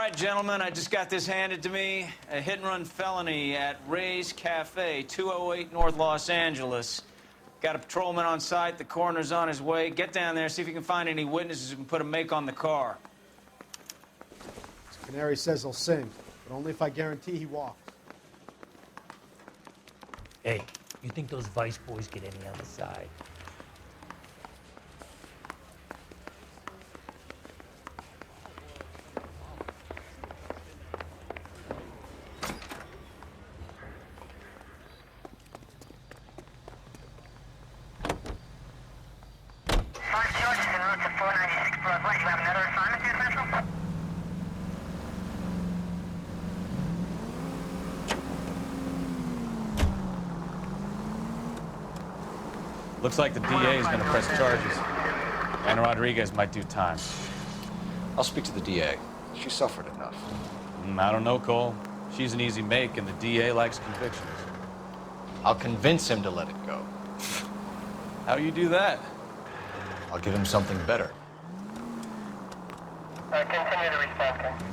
right, gentlemen, I just got this handed to me. A hit-and-run felony at Ray's Cafe, 208 North Los Angeles. Got a patrolman on site. The coroner's on his way. Get down there, see if you can find any witnesses who can put a make on the car. Canary says he'll sing, but only if I guarantee he walks. Hey, you think those Vice boys get any on the side? Looks like the DA is going to press charges. Anna Rodriguez might do time. I'll speak to the DA. She suffered enough. I don't know, Cole. She's an easy make, and the DA likes convictions. I'll convince him to let it go. How do you do that? I'll give him something better. Continue to respond, Ken.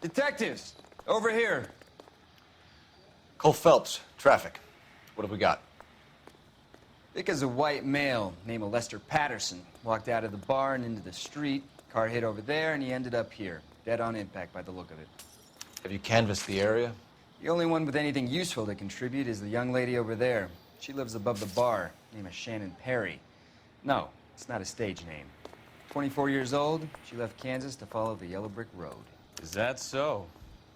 Detectives, over here. Cole Phelps, traffic. What have we got? Vic is a white male named Lester Patterson. Walked out of the bar and into the street. Car hit over there, and he ended up here. Dead on impact by the look of it. Have you canvassed the area? The only one with anything useful to contribute is the young lady over there. She lives above the bar. Name is Shannon Perry. No, it's not a stage name. 24 years old, she left Kansas to follow the Yellow Brick Road. Is that so?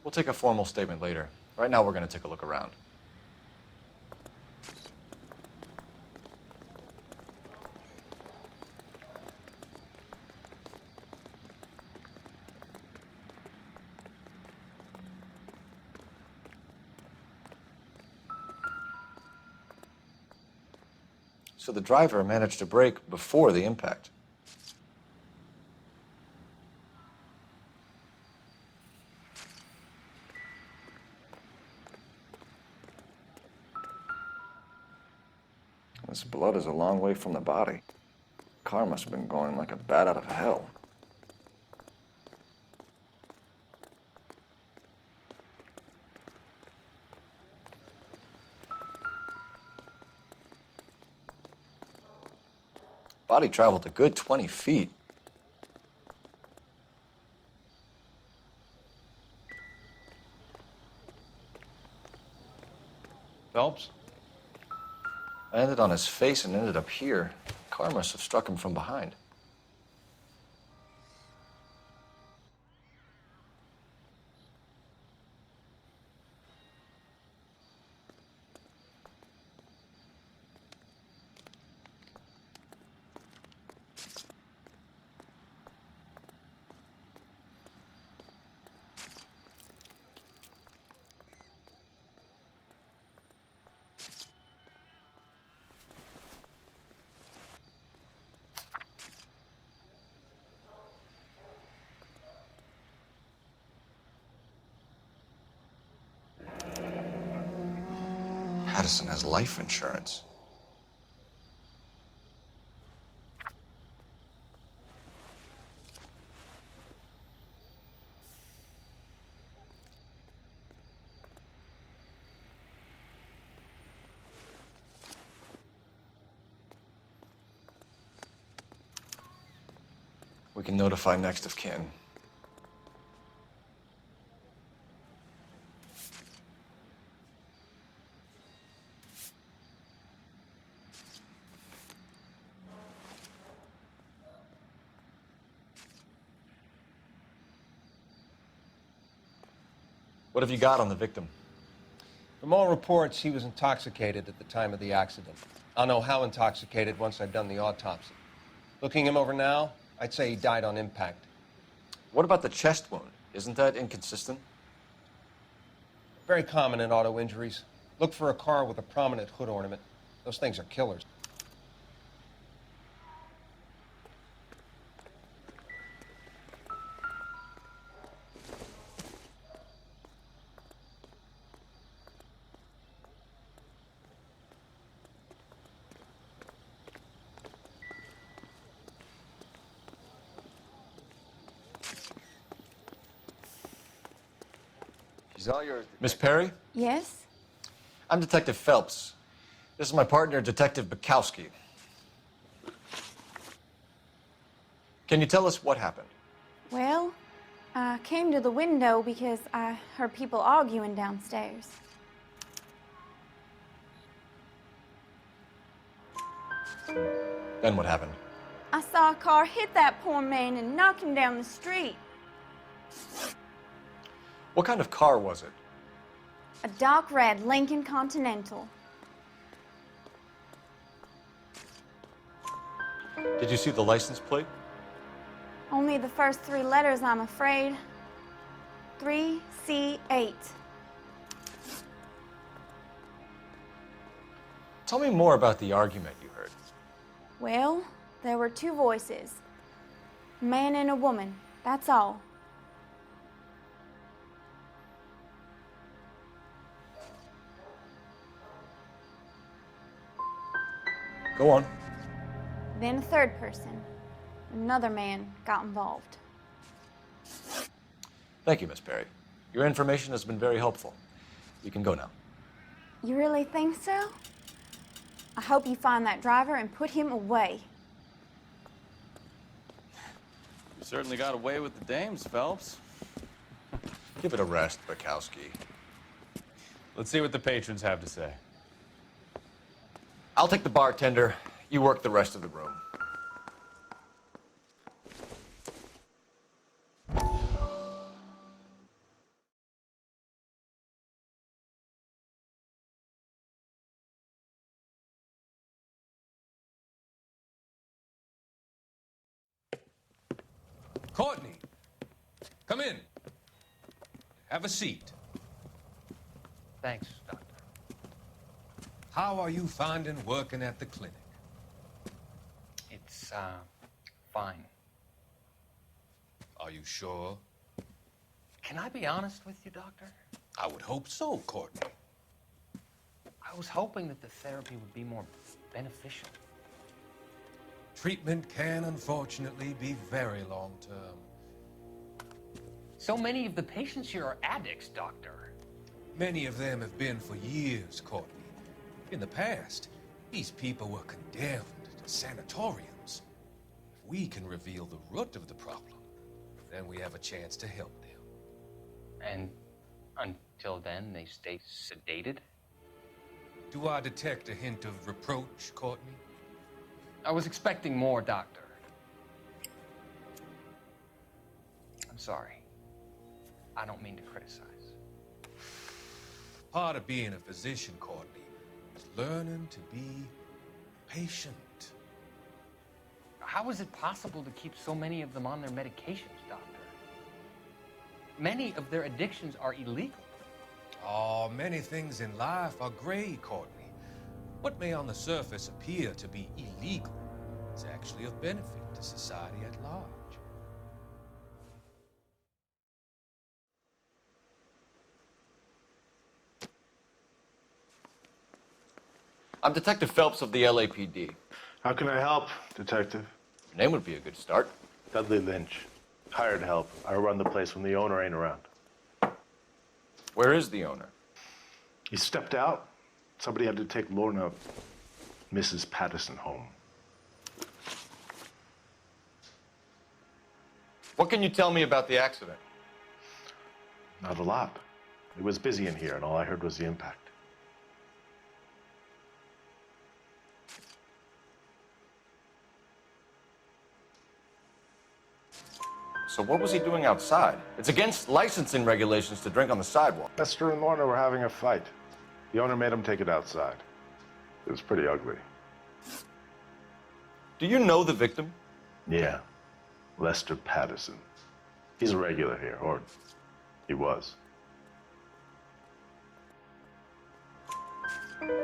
We'll take a formal statement later. Right now, we're going to take a look around. So the driver managed to brake before the impact. This blood is a long way from the body. Car must have been going like a bat out of hell. Body traveled a good 20 feet. Phelps? I landed on his face and ended up here. Car must have struck him from behind. Patterson has life insurance. We can notify next of kin. What have you got on the victim? From all reports, he was intoxicated at the time of the accident. I'll know how intoxicated once I've done the autopsy. Looking him over now, I'd say he died on impact. What about the chest wound? Isn't that inconsistent? Very common in auto injuries. Look for a car with a prominent hood ornament. Those things are killers. She's all yours. Miss Perry? Yes? I'm Detective Phelps. This is my partner, Detective Bukowski. Can you tell us what happened? Well, I came to the window because I heard people arguing downstairs. Then what happened? I saw a car hit that poor man and knock him down the street. What kind of car was it? A dark red Lincoln Continental. Did you see the license plate? Only the first 3 letters, I'm afraid. 3C8. Tell me more about the argument you heard. Well, there were 2 voices. A man and a woman, that's all. Go on. Then a third person. Another man got involved. Thank you, Miss Perry. Your information has been very helpful. You can go now. You really think so? I hope you find that driver and put him away. You certainly got away with the dames, Phelps. Give it a rest, Bukowski. Let's see what the patrons have to say. I'll take the bartender. You work the rest of the room. Courtney, come in. Have a seat. Thanks, Doctor. How are you finding working at the clinic? It's, fine. Are you sure? Can I be honest with you, Doctor? I would hope so, Courtney. I was hoping that the therapy would be more beneficial. Treatment can, unfortunately, be very long-term. So many of the patients here are addicts, Doctor. Many of them have been for years, Courtney. In the past, these people were condemned to sanatoriums. If we can reveal the root of the problem, then we have a chance to help them. And until then, they stay sedated? Do I detect a hint of reproach, Courtney? I was expecting more, Doctor. I'm sorry. I don't mean to criticize. Part of being a physician, Courtney, is learning to be patient. How is it possible to keep so many of them on their medications, Doctor? Many of their addictions are illegal. Oh, many things in life are gray, Courtney. What may on the surface appear to be illegal is actually of benefit to society at large. I'm Detective Phelps of the LAPD. How can I help, Detective? Your name would be a good start. Dudley Lynch. Hired help. I run the place when the owner ain't around. Where is the owner? He stepped out. Somebody had to take Lorna, Mrs. Patterson, home. What can you tell me about the accident? Not a lot. It was busy in here, and all I heard was the impact. So what was he doing outside? It's against licensing regulations to drink on the sidewalk. Esther and Lorna were having a fight. The owner made him take it outside. It was pretty ugly. Do you know the victim? Yeah. Lester Patterson. He's a regular here, or he was.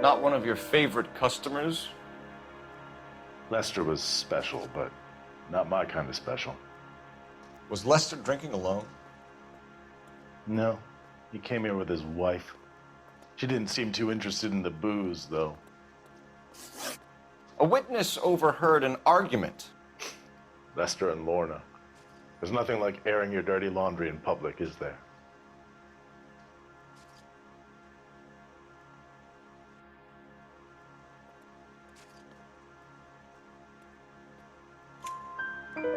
Not one of your favorite customers? Lester was special, but not my kind of special. Was Lester drinking alone? No, he came here with his wife. She didn't seem too interested in the booze, though. A witness overheard an argument. Lester and Lorna. There's nothing like airing your dirty laundry in public, is there?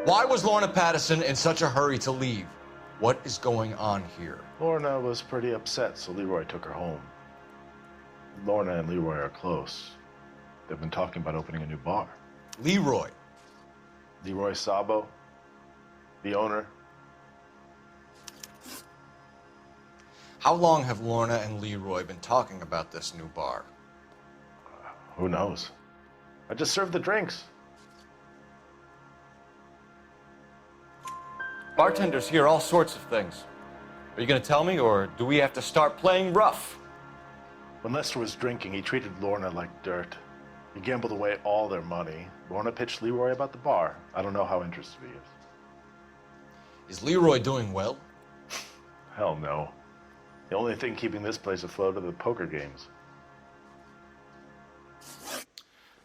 Why was Lorna Patterson in such a hurry to leave? What is going on here? Lorna was pretty upset, so Leroy took her home. Lorna and Leroy are close. They've been talking about opening a new bar. Leroy. Leroy Sabo, the owner. How long have Lorna and Leroy been talking about this new bar? Who knows? I just served the drinks. Bartenders hear all sorts of things. Are you going to tell me, or do we have to start playing rough? When Lester was drinking, he treated Lorna like dirt. He gambled away all their money. Lorna pitched Leroy about the bar. I don't know how interested he is. Is Leroy doing well? Hell no. The only thing keeping this place afloat are the poker games.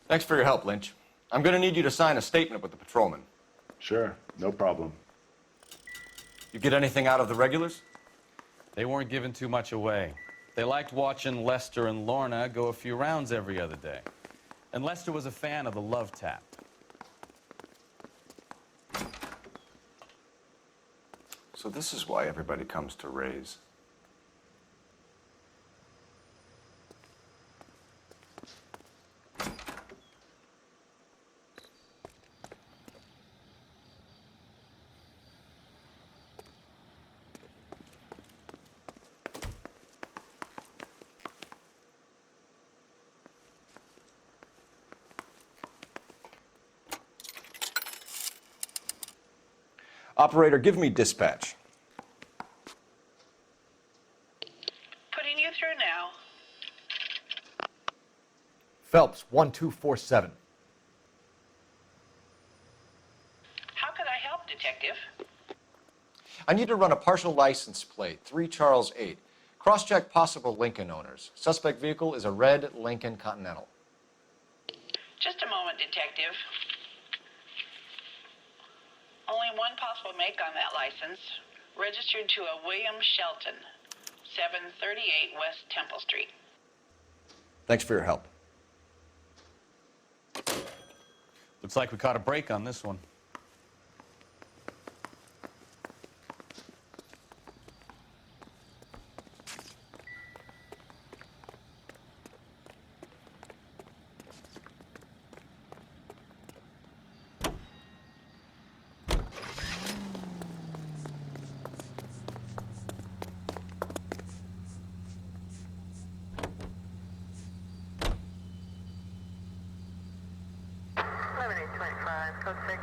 Thanks for your help, Lynch. I'm going to need you to sign a statement with the patrolman. Sure, no problem. You get anything out of the regulars? They weren't giving too much away. They liked watching Lester and Lorna go a few rounds every other day. And Lester was a fan of the love tap. So this is why everybody comes to Ray's. Operator, give me dispatch. Putting you through now. Phelps, 1247. How could I help, Detective? I need to run a partial license plate, 3 Charles 8. Cross-check possible Lincoln owners. Suspect vehicle is a red Lincoln Continental. Just a moment, Detective. Only one possible make on that license. Registered to a William Shelton, 738 West Temple Street. Thanks for your help. Looks like we caught a break on this one. Code 6.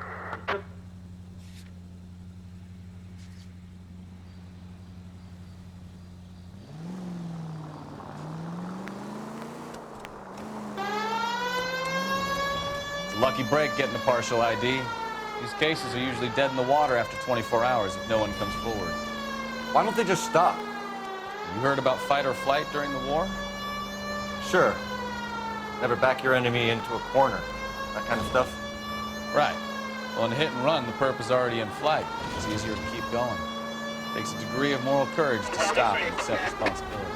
It's a lucky break getting a partial ID. These cases are usually dead in the water after 24 hours if no one comes forward. Why don't they just stop? You heard about fight or flight during the war? Sure. Never back your enemy into a corner. That kind of stuff. Right. Well, in hit and run, the perp is already in flight. It's easier to keep going. Takes a degree of moral courage to stop and accept responsibility.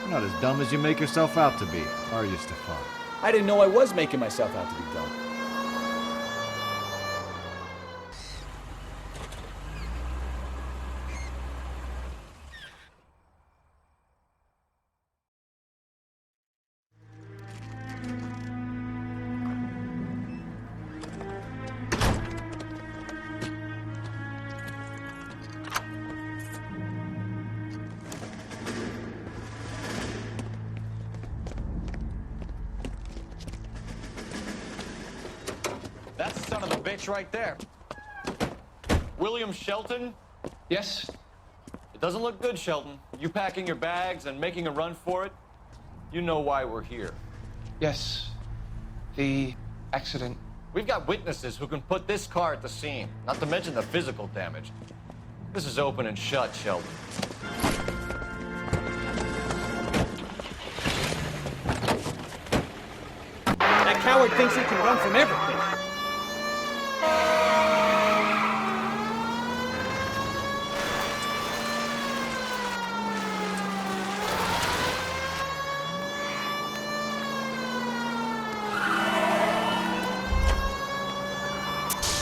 You're not as dumb as you make yourself out to be, are you, Stefan? I didn't know I was making myself out to be dumb. That's the son of a bitch right there. William Shelton? Yes? It doesn't look good, Shelton. You packing your bags and making a run for it? You know why we're here. Yes. The accident. We've got witnesses who can put this car at the scene, not to mention the physical damage. This is open and shut, Shelton. That coward thinks he can run from everything.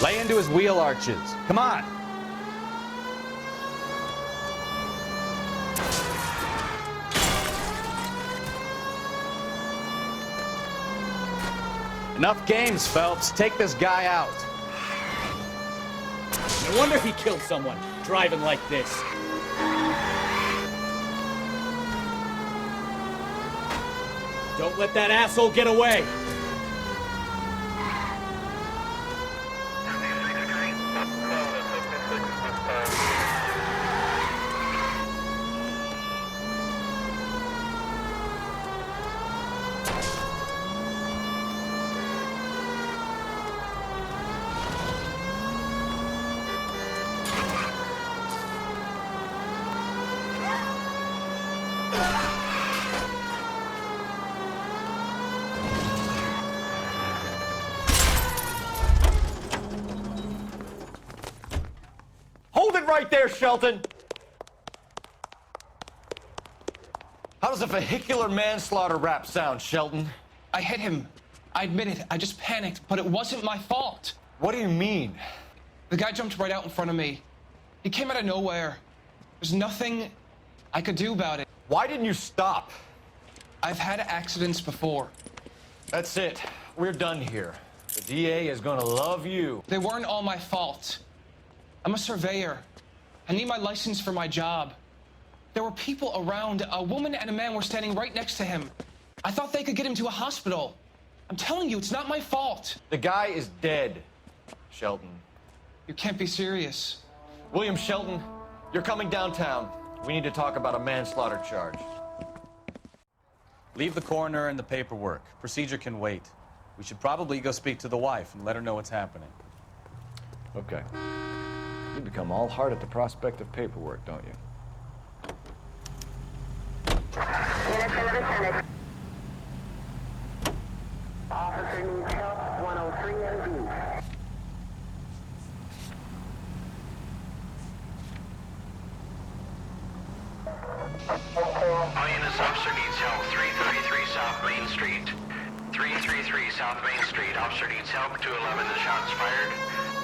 Lay into his wheel arches. Come on. Enough games, Phelps. Take this guy out. No wonder he killed someone, driving like this. Don't let that asshole get away. Hold it right there, Shelton! How does a vehicular manslaughter rap sound, Shelton? I hit him. I admit it. I just panicked, but it wasn't my fault. What do you mean? The guy jumped right out in front of me. He came out of nowhere. There's nothing I could do about it. Why didn't you stop? I've had accidents before. That's it. We're done here. The DA is gonna love you. They weren't all my fault. I'm a surveyor. I need my license for my job. There were people around. A woman and a man were standing right next to him. I thought they could get him to a hospital. I'm telling you, it's not my fault. The guy is dead, Shelton. You can't be serious. William Shelton, you're coming downtown. We need to talk about a manslaughter charge. Leave the coroner and the paperwork. Procedure can wait. We should probably go speak to the wife and let her know what's happening. Okay. You become all heart at the prospect of paperwork, don't you? Officer needs help, 103 MD. All units, officer needs help, 333 South Main Street. 333 South Main Street, officer needs help, 211, the shots fired.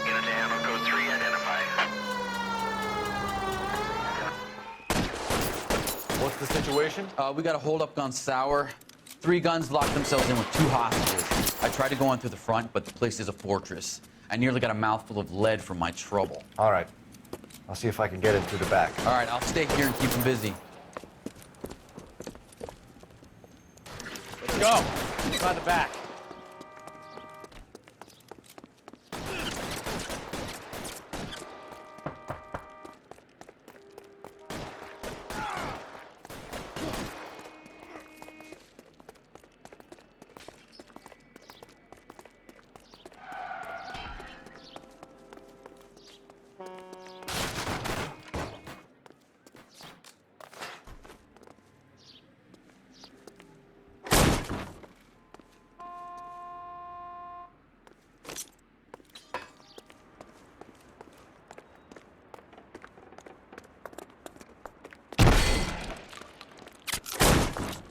Unit to handle code 3, identify. What's the situation? We got a hold-up gone sour. 3 guns locked themselves in with 2 hostages. I tried to go in through the front, but the place is a fortress. I nearly got a mouthful of lead from my trouble. All right. I'll see if I can get in through the back. All right, I'll stay here and keep them busy. Let's go. Inside the back.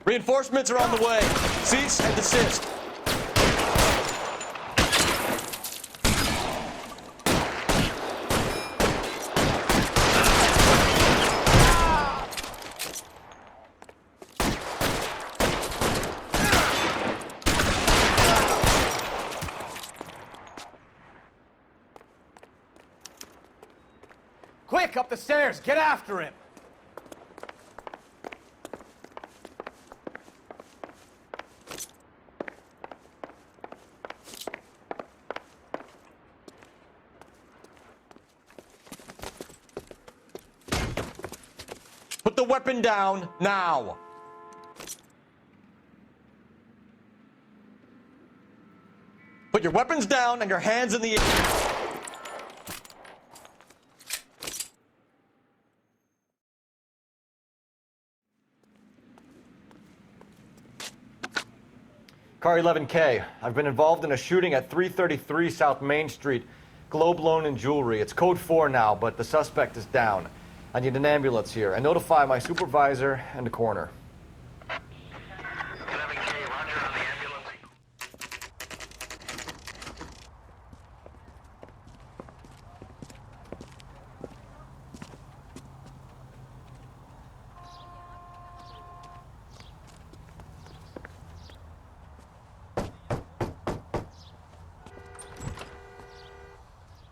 Reinforcements are on the way. Cease and desist. Quick, up the stairs. Get after him. the weapon down now. Put your weapons down and your hands in the air. Car 11K, I've been involved in a shooting at 333 South Main Street. Globe Loan and Jewelry. It's code 4 now, but the suspect is down. I need an ambulance here. And notify my supervisor and the coroner. 11K, roger on the ambulance.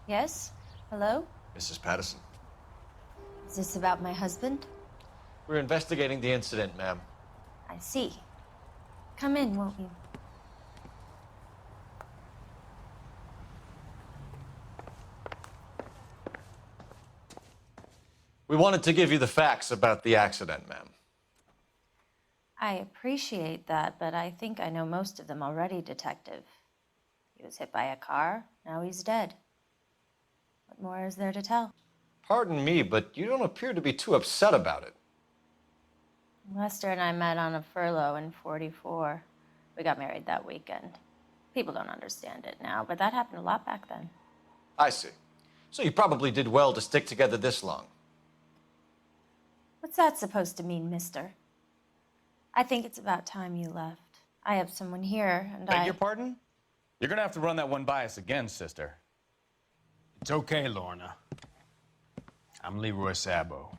Yes? Hello? Mrs. Patterson. Is this about my husband? We're investigating the incident, ma'am. I see. Come in, won't you? We wanted to give you the facts about the accident, ma'am. I appreciate that, but I think I know most of them already, Detective. He was hit by a car, now he's dead. What more is there to tell? Pardon me, but you don't appear to be too upset about it. Lester and I met on a furlough in '44. We got married that weekend. People don't understand it now, but that happened a lot back then. I see. So you probably did well to stick together this long. What's that supposed to mean, mister? I think it's about time you left. I have someone here, and Beg your pardon? You're gonna have to run that one by us again, sister. It's okay, Lorna. I'm Leroy Sabo.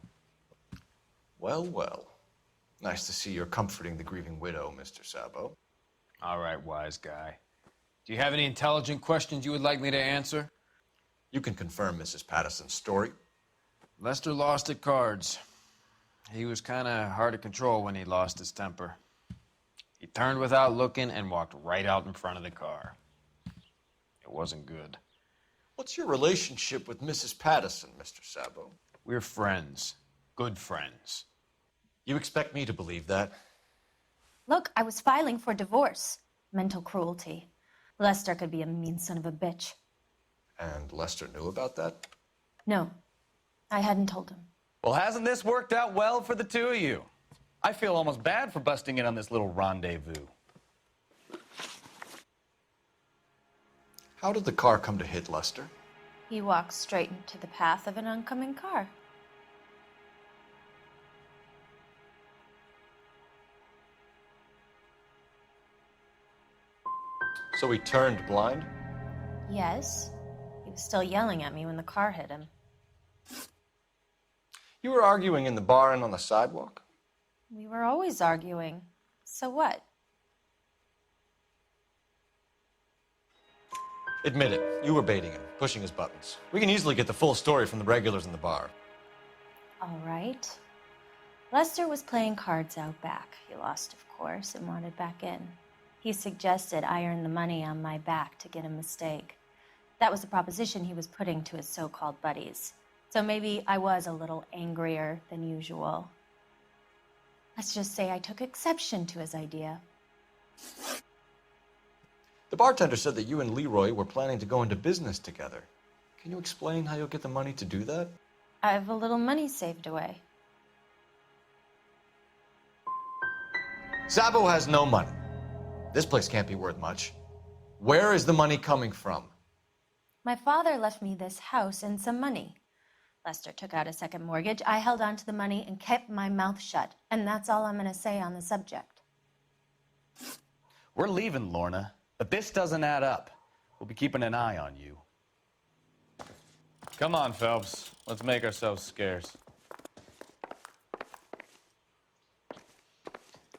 Well, well. Nice to see you're comforting the grieving widow, Mr. Sabo. All right, wise guy. Do you have any intelligent questions you would like me to answer? You can confirm Mrs. Patterson's story. Lester lost at cards. He was kind of hard to control when he lost his temper. He turned without looking and walked right out in front of the car. It wasn't good. What's your relationship with Mrs. Patterson, Mr. Sabo? We're friends. Good friends. You expect me to believe that? Look, I was filing for divorce. Mental cruelty. Lester could be a mean son of a bitch. And Lester knew about that? No, I hadn't told him. Well, hasn't this worked out well for the two of you? I feel almost bad for busting in on this little rendezvous. How did the car come to hit Lester? He walked straight into the path of an oncoming car. So he turned blind? Yes. He was still yelling at me when the car hit him. You were arguing in the bar and on the sidewalk? We were always arguing. So what? Admit it, you were baiting him, pushing his buttons. We can easily get the full story from the regulars in the bar. All right. Lester was playing cards out back. He lost, of course, and wanted back in. He suggested I earn the money on my back to get a mistake. That was the proposition he was putting to his so-called buddies. So maybe I was a little angrier than usual. Let's just say I took exception to his idea. The bartender said that you and Leroy were planning to go into business together. Can you explain how you'll get the money to do that? I have a little money saved away. Sabo has no money. This place can't be worth much. Where is the money coming from? My father left me this house and some money. Lester took out a second mortgage. I held on to the money and kept my mouth shut. And that's all I'm going to say on the subject. We're leaving, Lorna, but this doesn't add up. We'll be keeping an eye on you. Come on, Phelps. Let's make ourselves scarce.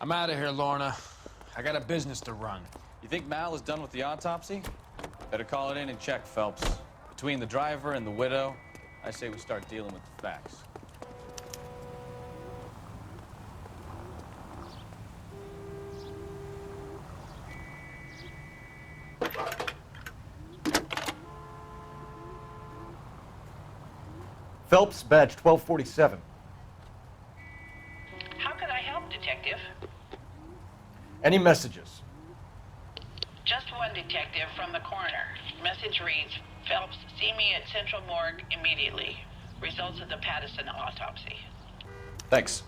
I'm out of here, Lorna. I got a business to run. You think Mal is done with the autopsy? Better call it in and check, Phelps. Between the driver and the widow, I say we start dealing with the facts. Phelps, badge 1247. Any messages? Just one detective from the coroner. Message reads, Phelps, see me at Central Morgue immediately. Results of the Patterson autopsy. Thanks.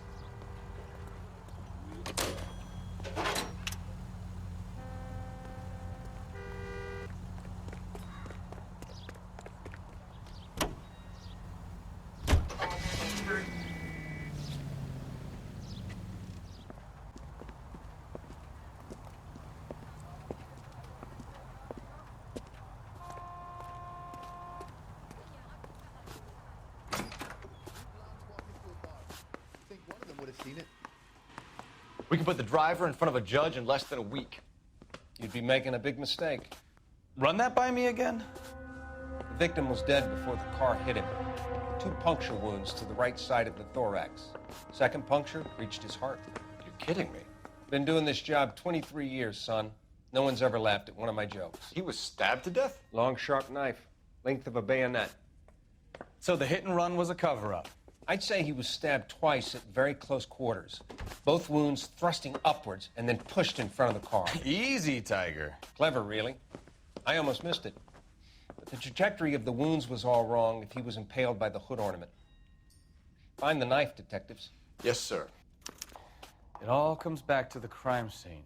We can put the driver in front of a judge in less than a week. You'd be making a big mistake. Run that by me again? The victim was dead before the car hit him. 2 puncture wounds to the right side of the thorax. Second puncture reached his heart. You're kidding me. Been doing this job 23 years, son. No one's ever laughed at one of my jokes. He was stabbed to death? Long, sharp knife. Length of a bayonet. So the hit and run was a cover-up? I'd say he was stabbed twice at very close quarters. Both wounds thrusting upwards and then pushed in front of the car. Easy, Tiger. Clever, really. I almost missed it. But the trajectory of the wounds was all wrong if he was impaled by the hood ornament. Find the knife, detectives. Yes, sir. It all comes back to the crime scene.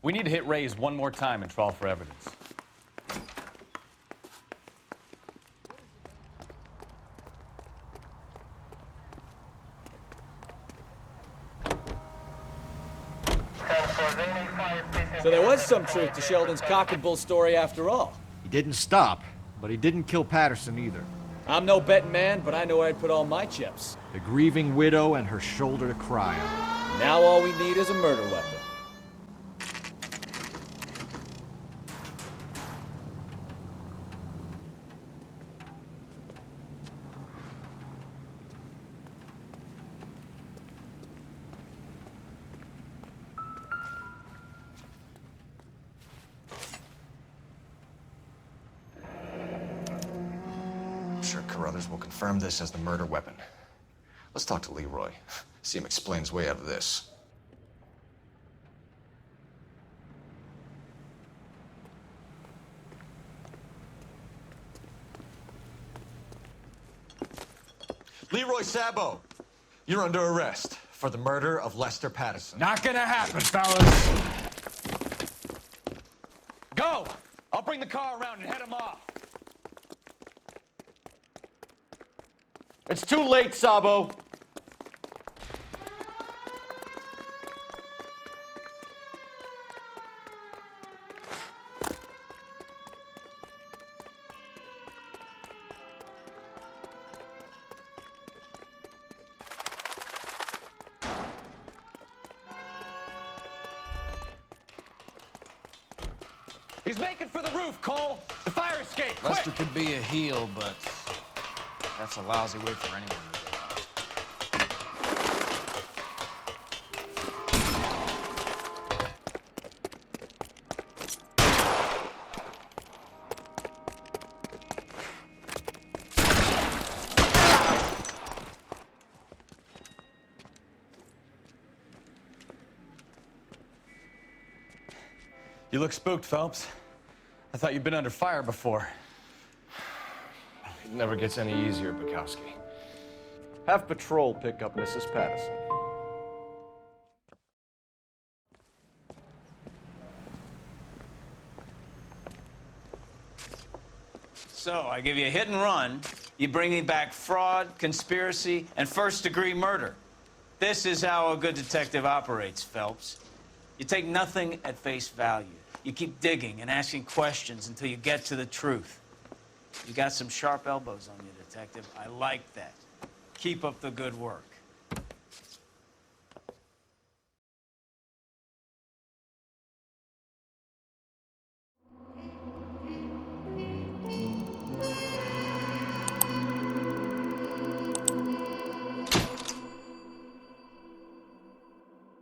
We need to hit Ray's one more time and trawl for evidence. So there was some truth to Sheldon's cock and bull story after all. He didn't stop, but he didn't kill Patterson either. I'm no betting man, but I know where I'd put all my chips. The grieving widow and her shoulder to cry on. Now all we need is a murder weapon. I'm sure Carruthers will confirm this as the murder weapon. Let's talk to Leroy. See him explain his way out of this. Leroy Sabo, you're under arrest for the murder of Lester Patterson. Not gonna happen, fellas. Go! I'll bring the car around and head him off. It's too late, Sabo. He's making for the roof, Cole. The fire escape. Quick! Lester could be a heel, but that's a lousy way for anyone to get out. You look spooked, Phelps. I thought you'd been under fire before. It never gets any easier, Bukowski. Have patrol pick up Mrs. Patterson. So, I give you a hit and run. You bring me back fraud, conspiracy, and first-degree murder. This is how a good detective operates, Phelps. You take nothing at face value. You keep digging and asking questions until you get to the truth. You got some sharp elbows on you, detective. I like that. Keep up the good work.